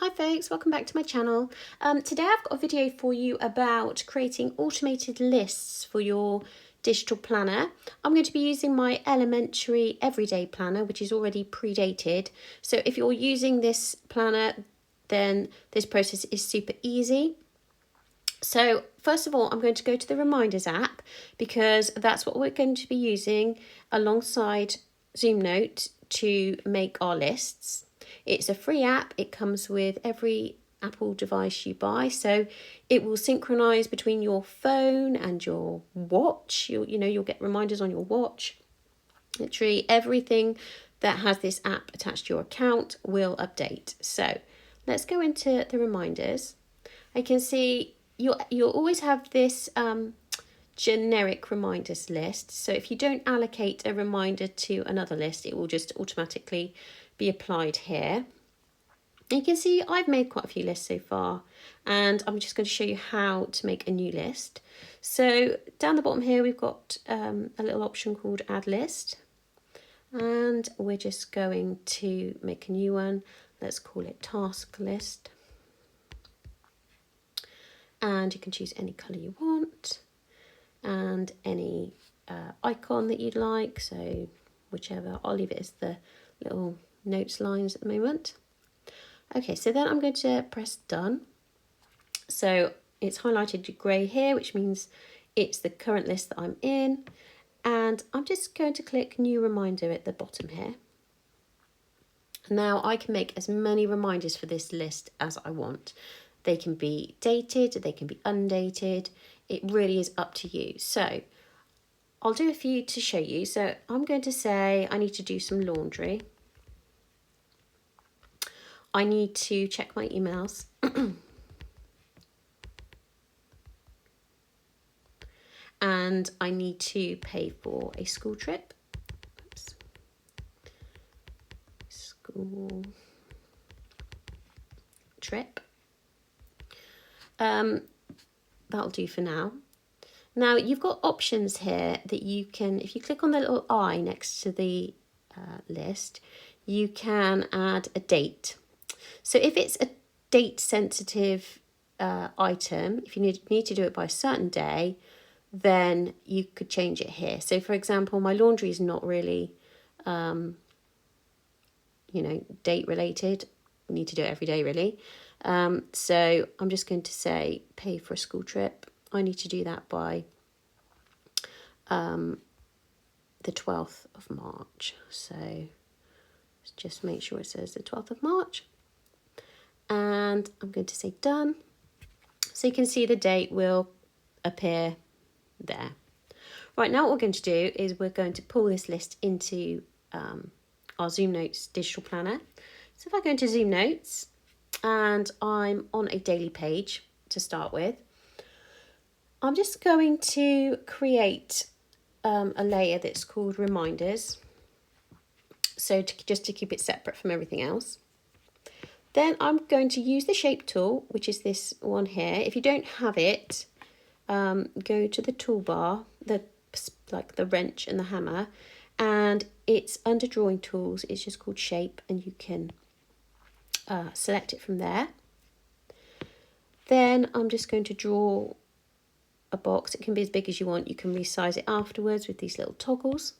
Hi folks, welcome back to my channel. Today I've got a video for you about creating automated lists for your digital planner. I'm going to be using my Elementary Everyday Planner, which is already predated. So if you're using this planner, then this process is super easy. So first of all, I'm going to go to the Reminders app because that's what we're going to be using alongside ZoomNote to make our lists. It's a free app. It comes with every Apple device you buy, so it will synchronize between your phone and your watch. You'll get reminders on your watch. Literally everything that has this app attached to your account will update. So let's go into the reminders. I can see you'll always have this generic reminders list. So if you don't allocate a reminder to another list, it will just automatically be applied here. You can see I've made quite a few lists so far, and I'm just going to show you how to make a new list. So down the bottom here, we've got a little option called Add List, and we're just going to make a new one. Let's call it Task List. And you can choose any colour you want and any icon that you'd like, so whichever. I'll leave it as the little notes lines at the moment. Okay, so then I'm going to press done. So it's highlighted grey here, which means it's the current list that I'm in, and I'm just going to click new reminder at the bottom here. Now I can make as many reminders for this list as I want. They can be dated, they can be undated. It really is up to you. So I'll do a few to show you. So I'm going to say I need to do some laundry. I need to check my emails. And I need to pay for a school trip. Oops. School trip. That'll do for now. Now you've got options here that you can, if you click on the little eye next to the list, you can add a date. So if it's a date sensitive item, if you need to do it by a certain day, then you could change it here. So for example, my laundry is not really, date related. I need to do it every day really. So I'm just going to say pay for a school trip. I need to do that by the 12th of March. So let's just make sure it says the 12th of March. And I'm going to say done. So you can see the date will appear there. Right, now what we're going to do is we're going to pull this list into our ZoomNotes Digital Planner. So if I go into ZoomNotes and I'm on a daily page to start with, I'm just going to create a layer that's called Reminders. So just to keep it separate from everything else. Then I'm going to use the shape tool, which is this one here. If you don't have it, go to the toolbar, like the wrench and the hammer, and it's under drawing tools. It's just called shape, and you can select it from there. Then I'm just going to draw a box. It can be as big as you want. You can resize it afterwards with these little toggles.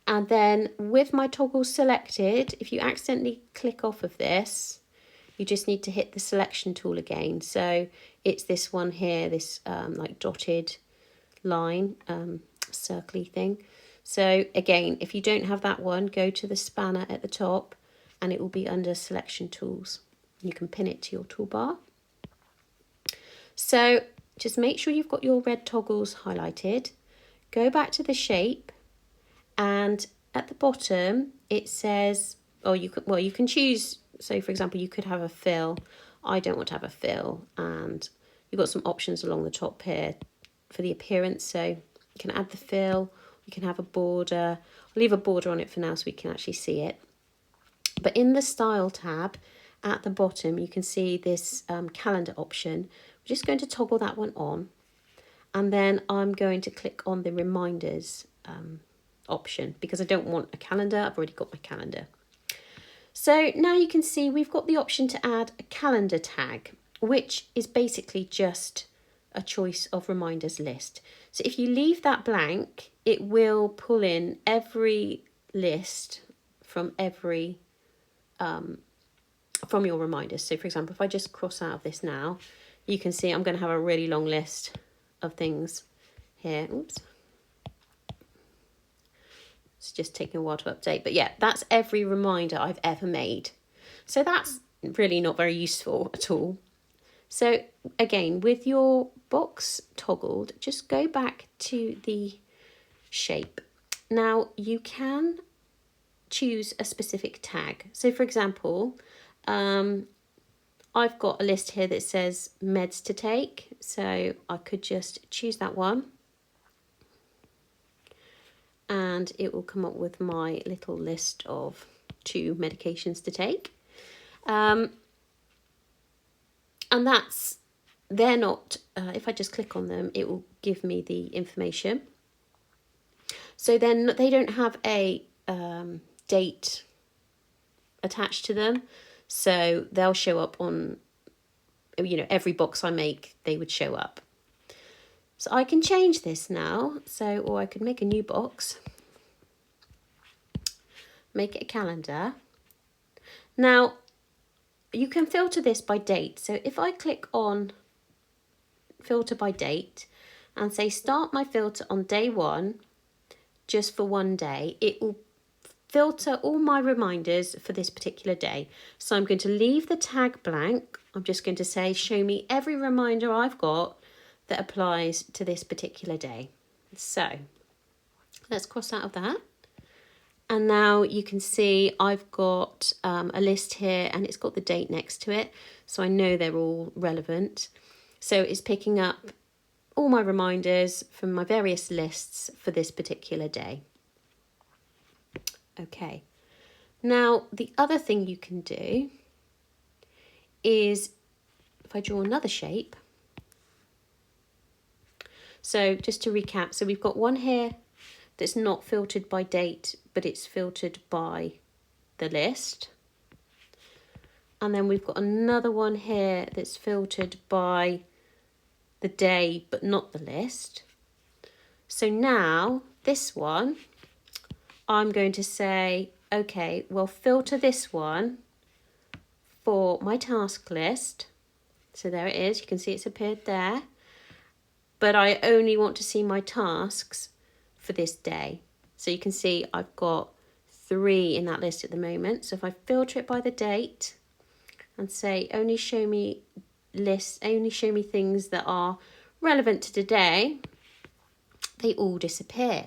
And then with my toggles selected, if you accidentally click off of this, you just need to hit the selection tool again. So it's this one here, this like dotted line, circly thing. So again, if you don't have that one, go to the spanner at the top and it will be under selection tools. You can pin it to your toolbar. So just make sure you've got your red toggles highlighted. Go back to the shape, and at the bottom it says, you can choose. So for example, you could have a fill. I don't want to have a fill, and you've got some options along the top here for the appearance. So you can add the fill, you can have a border. I'll leave a border on it for now so we can actually see it. But in the style tab at the bottom, you can see this calendar option. We're just going to toggle that one on, and then I'm going to click on the reminders option because I don't want a calendar. I've already got my calendar. So now you can see we've got the option to add a calendar tag, which is basically just a choice of reminders list. So if you leave that blank, it will pull in every list from every from your reminders. So for example, if I just cross out of this now, you can see I'm going to have a really long list of things here. Oops. It's just taking a while to update. But yeah, that's every reminder I've ever made. So that's really not very useful at all. So again, with your box toggled, just go back to the shape. Now you can choose a specific tag. So for example, I've got a list here that says meds to take. So I could just choose that one. And it will come up with my little list of 2 medications to take. And they're not, if I just click on them, it will give me the information. So then they don't have a date attached to them. So they'll show up on, every box I make, they would show up. So I can change this now. Or I could make a new box, make it a calendar. Now, you can filter this by date. So if I click on filter by date and say start my filter on day 1, just for 1 day, it will filter all my reminders for this particular day. So I'm going to leave the tag blank. I'm just going to say show me every reminder I've got that applies to this particular day. So let's cross out of that. And now you can see I've got a list here and it's got the date next to it. So I know they're all relevant. So it's picking up all my reminders from my various lists for this particular day. Okay. Now, the other thing you can do is, if I draw another shape. So just to recap, so we've got one here that's not filtered by date, but it's filtered by the list. And then we've got another one here that's filtered by the day, but not the list. So now this one, I'm going to say, okay, well, filter this one for my task list. So there it is. You can see it's appeared there. But I only want to see my tasks for this day. So you can see I've got 3 in that list at the moment. So if I filter it by the date and say only show me lists, only show me things that are relevant to today, they all disappear.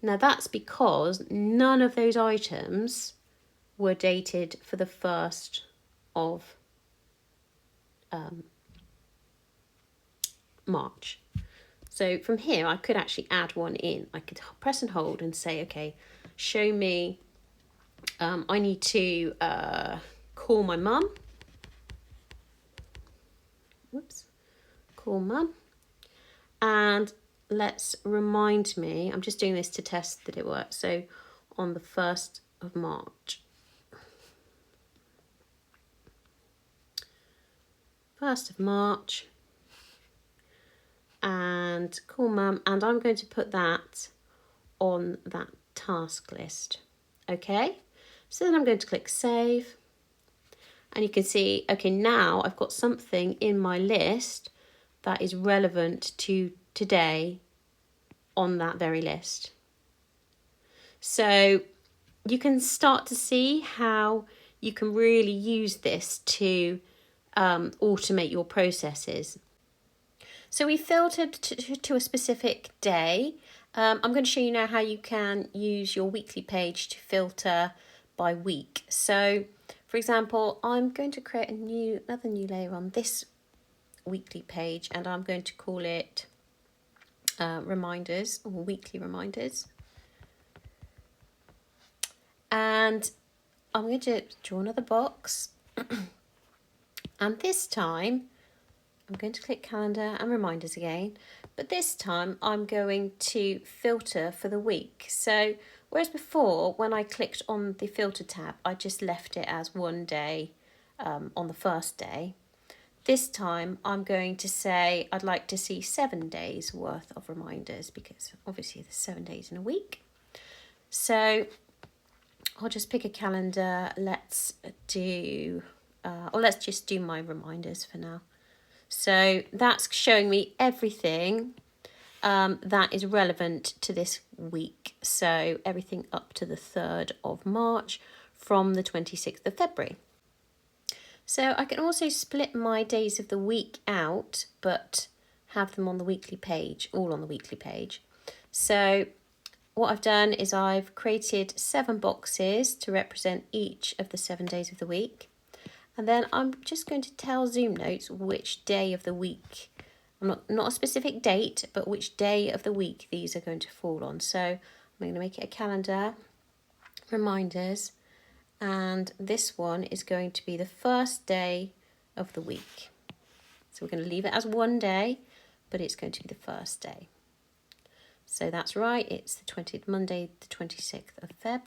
Now that's because none of those items were dated for the 1st of March. So from here, I could actually add one in. I could press and hold and say, okay, show me, I need to call my mum. Whoops, call mum. And let's remind me, I'm just doing this to test that it works. So on the 1st of March. 1st of March. And call mum, and I'm going to put that on that task list. Okay, so then I'm going to click save, and you can see, okay, now I've got something in my list that is relevant to today on that very list. So you can start to see how you can really use this to automate your processes. So we filtered to a specific day. I'm going to show you now how you can use your weekly page to filter by week. So, for example, I'm going to create another new layer on this weekly page, and I'm going to call it reminders, or weekly reminders. And I'm going to draw another box. And this time, I'm going to click calendar and reminders again, but this time I'm going to filter for the week. So Whereas before, when I clicked on the filter tab, I just left it as one day on the first day. This time I'm going to say I'd like to see 7 days worth of reminders, because obviously there's 7 days in a week. So I'll just pick a calendar. Let's just do my reminders for now. So that's showing me everything that is relevant to this week. So everything up to the 3rd of March from the 26th of February. So I can also split my days of the week out, but have them on the weekly page, all on the weekly page. So what I've done is I've created 7 boxes to represent each of the 7 days of the week. And then I'm just going to tell ZoomNotes which day of the week, not a specific date, but which day of the week these are going to fall on. So I'm going to make it a calendar, reminders, and this one is going to be the first day of the week. So we're going to leave it as one day, but it's going to be the first day. So that's right, it's the 20th, Monday, the 26th of Feb.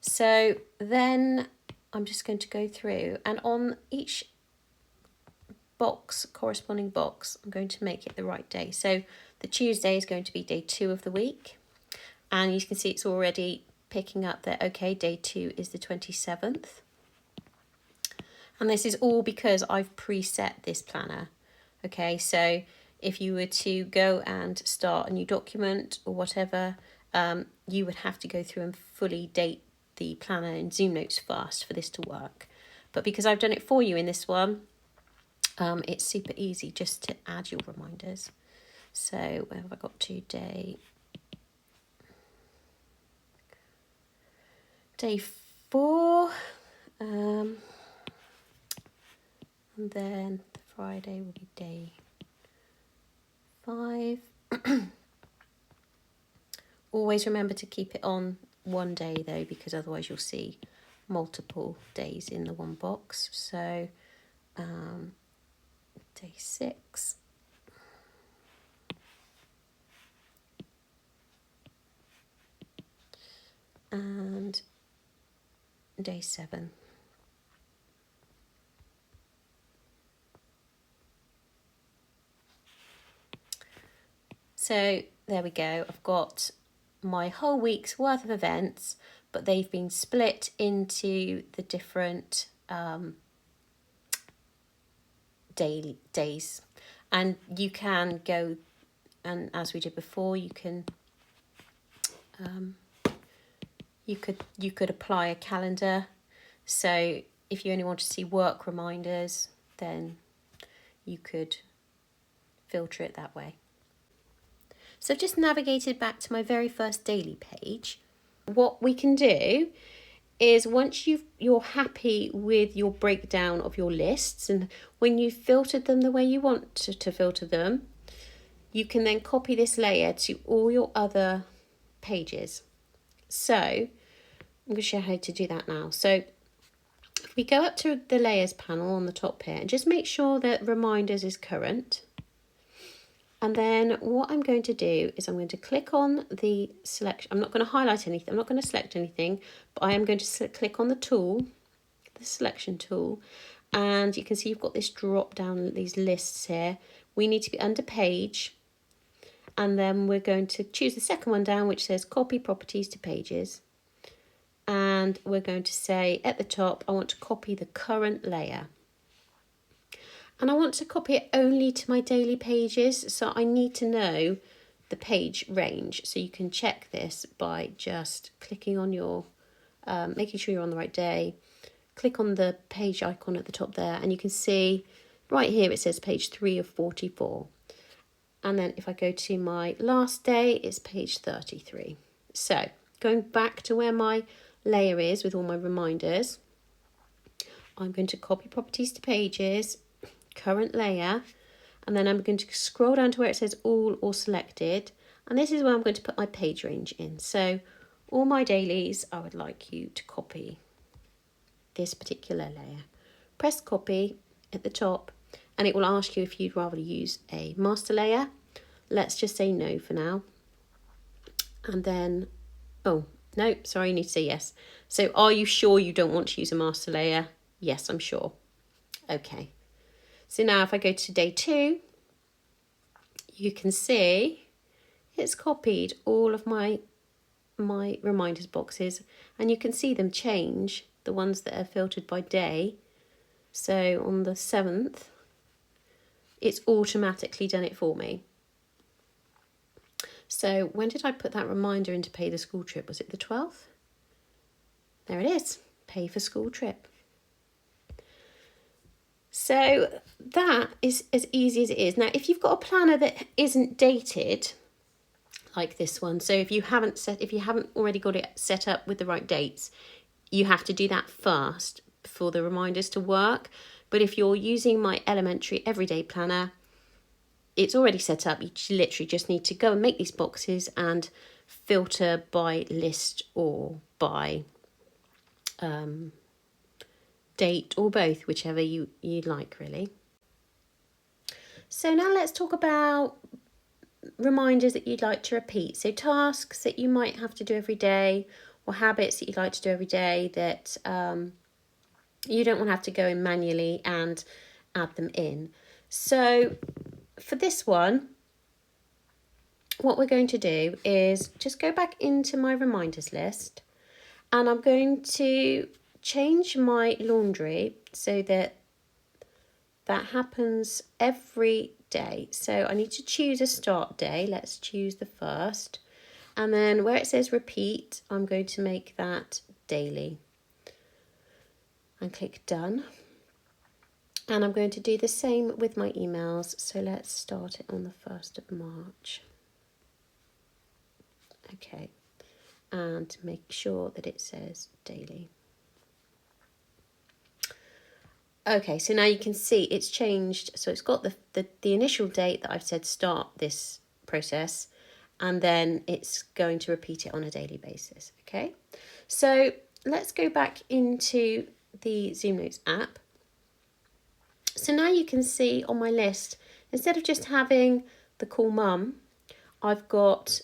So then I'm just going to go through, and on each box, corresponding box, I'm going to make it the right day. So the Tuesday is going to be day 2 of the week, and you can see it's already picking up that, okay, day 2 is the 27th. And this is all because I've preset this planner. Okay, so if you were to go and start a new document or whatever, you would have to go through and fully date the planner in ZoomNotes first for this to work. But because I've done it for you in this one, it's super easy just to add your reminders. So where have I got to? Day 4, and then the Friday will be day 5. Always remember to keep it on one day though, because otherwise you'll see multiple days in the one box. So day 6. And day 7. So there we go. I've got my whole week's worth of events, but they've been split into the different days. And you can go, and as we did before, you can you could apply a calendar. So if you only want to see work reminders, then you could filter it that way. So I've just navigated back to my very first daily page. What we can do is, once you're happy with your breakdown of your lists, and when you've filtered them the way you want to filter them, you can then copy this layer to all your other pages. So I'm going to show you how to do that now. So if we go up to the layers panel on the top here, and just make sure that reminders is current. And then what I'm going to do is I'm going to click on the selection. I'm not going to highlight anything. I'm not going to select anything, but I am going to click on the tool, the selection tool. And you can see you've got this drop down, these lists here. We need to be under page. And then we're going to choose the second one down, which says copy properties to pages. And we're going to say at the top, I want to copy the current layer. And I want to copy it only to my daily pages, so I need to know the page range. So you can check this by just clicking on your, making sure you're on the right day. Click on the page icon at the top there, and you can see right here it says page 3 of 44. And then if I go to my last day, it's page 33. So going back to where my layer is with all my reminders, I'm going to copy properties to pages, current layer, and then I'm going to scroll down to where it says all or selected, and this is where I'm going to put my page range in. So all my dailies, I would like you to copy this particular layer. Press copy at the top, and it will ask you if you'd rather use a master layer. Let's just say no for now. And then, oh, Nope, sorry, you need to say yes. So are you sure you don't want to use a master layer? Yes, I'm sure. Okay. So now if I go to day 2, you can see it's copied all of my reminders boxes, and you can see them change, the ones that are filtered by day. So on the 7th, it's automatically done it for me. So when did I put that reminder in to pay the school trip? Was it the 12th? There it is, pay for school trip. So that is as easy as it is. Now, if you've got a planner that isn't dated, like this one, so if you haven't already got it set up with the right dates, you have to do that first before the reminders to work. But if you're using my Elementary Everyday Planner, it's already set up. You literally just need to go and make these boxes and filter by list or by date, or both, whichever you like, really. So now let's talk about reminders that you'd like to repeat. So tasks that you might have to do every day, or habits that you'd like to do every day that you don't want to have to go in manually and add them in. So for this one, what we're going to do is just go back into my reminders list, and I'm going to change my laundry so that happens every day. So I need to choose a start day. Let's choose the 1st. And then where it says repeat, I'm going to make that daily. And click done. And I'm going to do the same with my emails. So let's start it on the 1st of March. Okay. And make sure that it says daily. Okay, so now you can see it's changed. So it's got the initial date that I've said start this process, and then it's going to repeat it on a daily basis. Okay, so let's go back into the ZoomNotes app. So now you can see on my list, instead of just having the call mum, I've got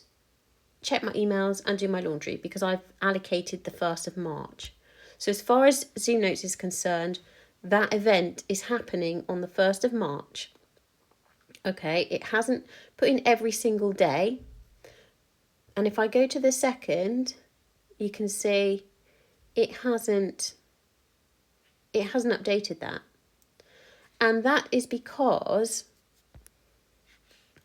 check my emails and do my laundry, because I've allocated the 1st of March. So as far as ZoomNotes is concerned, that event is happening on the 1st of March. Okay, it hasn't put in every single day. And if I go to the 2nd, you can see it hasn't updated that. And that is because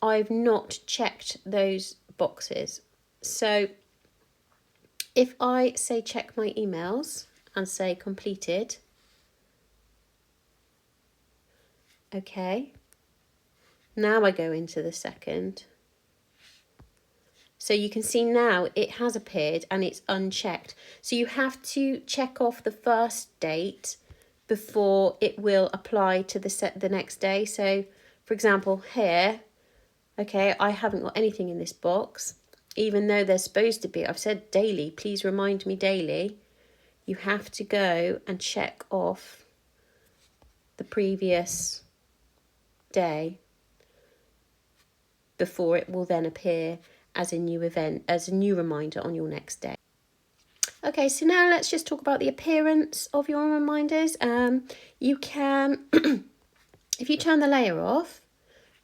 I've not checked those boxes. So if I say check my emails and say completed, okay, now I go into the 2nd. So you can see now it has appeared and it's unchecked. So you have to check off the 1st date before it will apply to the next day. So for example here, okay, I haven't got anything in this box, even though there's supposed to be. I've said daily, please remind me daily. You have to go and check off the previous day before it will then appear as a new event, as a new reminder on your next day. Okay, so now let's just talk about the appearance of your reminders. You can, if you turn the layer off,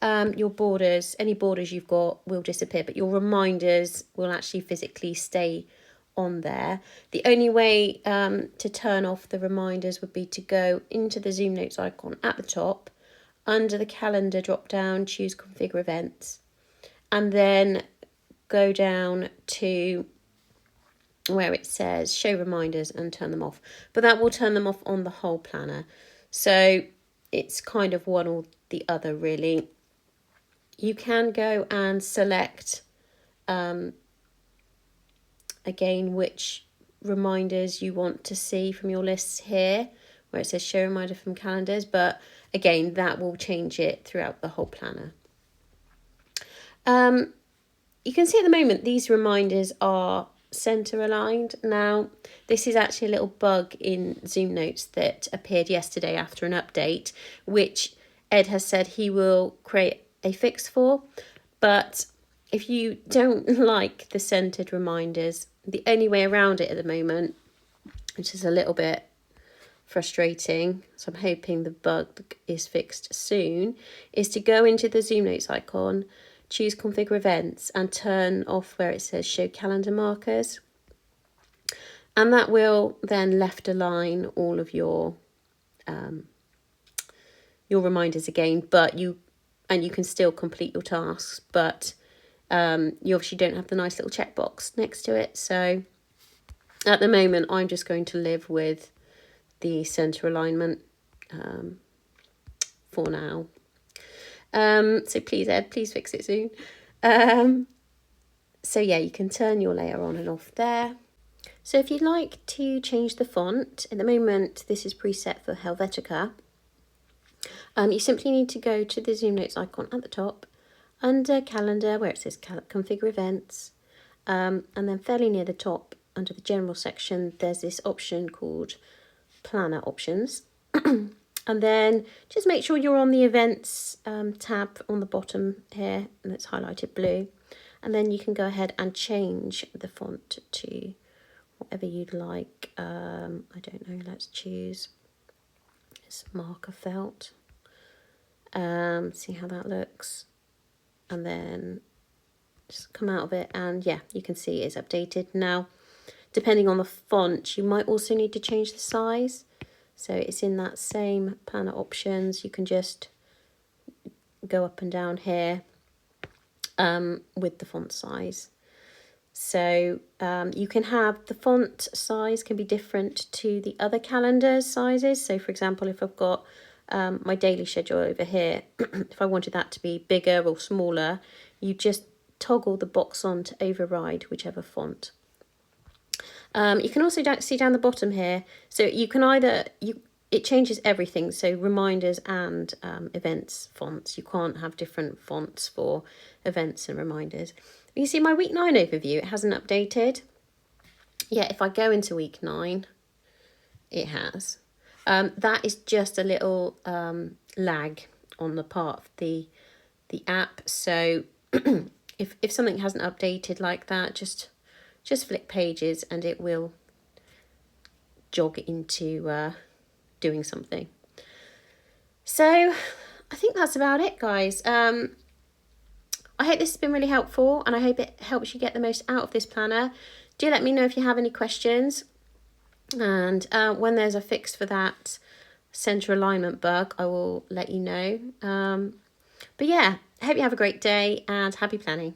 your borders, any borders you've got will disappear, but your reminders will actually physically stay on there. The only way to turn off the reminders would be to go into the ZoomNotes icon at the top, under the calendar drop down, choose configure events, and then go down to where it says show reminders and turn them off. But that will turn them off on the whole planner. So it's kind of one or the other, really. You can go and select again which reminders you want to see from your lists here, where it says show reminder from calendars, but again that will change it throughout the whole planner. You can see at the moment these reminders are center aligned. Now this is actually a little bug in ZoomNotes that appeared yesterday after an update, which Ed has said he will create a fix for. But if you don't like the centered reminders, the only way around it at the moment, which is a little bit frustrating, so I'm hoping the bug is fixed soon, is to go into the Zoom Notes icon, choose configure events and turn off where it says show calendar markers, and that will then left align all of your reminders again, but you can still complete your tasks, but you obviously don't have the nice little checkbox next to it. So at the moment I'm just going to live with the center alignment for now. So please, Ed, please fix it soon. So yeah, you can turn your layer on and off there. So if you'd like to change the font, at the moment this is preset for Helvetica. You simply need to go to the Zoom Notes icon at the top, under calendar where it says configure events, and then fairly near the top under the general section there's this option called planner options. And then just make sure you're on the events tab on the bottom here, and it's highlighted blue, and then you can go ahead and change the font to whatever you'd like. I don't know, let's choose this marker felt. See how that looks, and then just come out of it, and yeah, you can see it's updated now. Depending on the font, you might also need to change the size, so it's in that same planner options. You can just go up and down here with the font size. So you can have the font size can be different to the other calendar sizes. So for example, if I've got my daily schedule over here, if I wanted that to be bigger or smaller, you just toggle the box on to override whichever font. You can also see down the bottom here, so you can either, it changes everything, so reminders and events fonts. You can't have different fonts for events and reminders. You see my week 9 overview, it hasn't updated. Yeah, if I go into week 9, it has. That is just a little lag on the part of the app. So if something hasn't updated like that, just flick pages and it will jog into doing something. So I think that's about it, guys. I hope this has been really helpful, and I hope it helps you get the most out of this planner. Do let me know if you have any questions, and when there's a fix for that center alignment bug, I will let you know. But yeah, I hope you have a great day and happy planning.